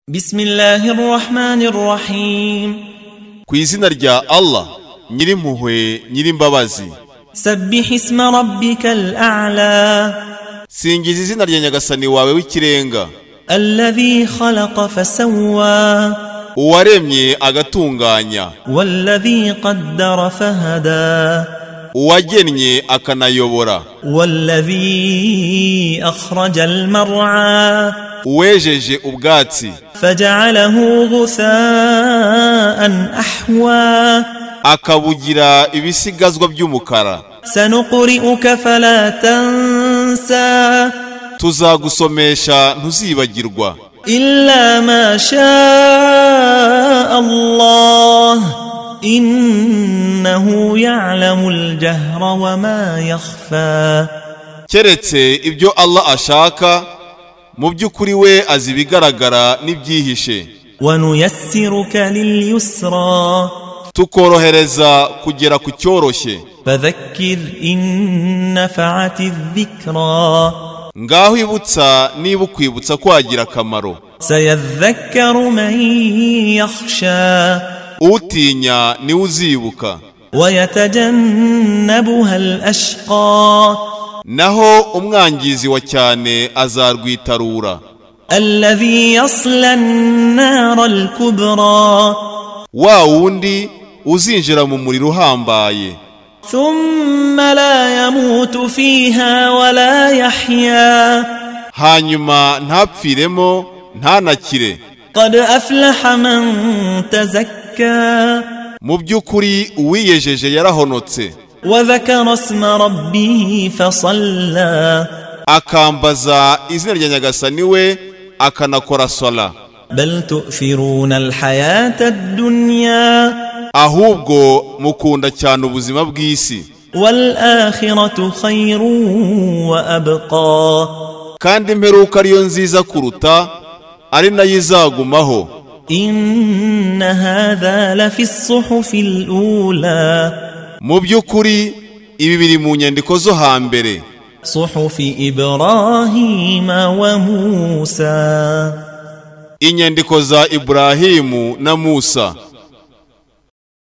Bismillahirrahmanirrahim. Ku izina rya Allah nyirimpuhwe nyirimbabazi. Sabbih isma rabbikal a'la. Singiza izina rya Nyagasani wawe w'ikirenga. Alladhi khalaqa fasawwa. Uwaremye agatunganya. Walladhi qaddara fahada. Uwagennye akanayobora. Walladhi akhrajal mar'a. Uwejeje ubwatsi. Faja'alahu ghutha'an ahwa. Akabugira ibisigazwa by'umukara. Sanuqri'uka fala tansa. Tuzagusomesha ntuzibagirwa. Illa ma sha'a Allah. Innahu ya'lamul jahra wa ma yakhfa. Keretse ibyo Allah ashaka, mu by'ukuri we azi ibigaragara n'ibyihishe. Wa nuyassiruka lil yusra. Tukorohereza kugera ku cyoroshye. Fadhakkir in nafa'ati dhikra. Ngaho ibutsa niba ukwibutsa kwagira akamaro. Sayadhakkaru man yakhsha. Utinya ni uzibuka. Wa yatajannabuha al-ashqa. Naho umwangizi wa cyane azarwitarura. Alladhi yasla an-nar al-kubra. Wa wundi uzinjira mu muriro uhambaye. Thumma la yamutu fiha wa la yahya. Hanyuma ntapfiremo ntanakire. Qad aflaha man tazakka. Mu by'ukuri uwiyejeje yarahonotse. Wa dhakara isma rabbih fasalla. Akambaza izina rya Nyagasani we akanakora sala. Bal tu'thiruna al-hayata ad-dunya. Ahubwo mukunda cyane ubuzima bw'isi. Wal akhiratu khayrun wa abqa. Kandi imperuka ariyo nziza kuruta, ari nayo izagumaho. Inna hadha la fi as-suhufi al-ula. Mu by'ukuri ibi biri mu nyandiko zo hambere. Suhufi Ibrahima wa Musa. Inyandiko za Ibrahimu na Musa.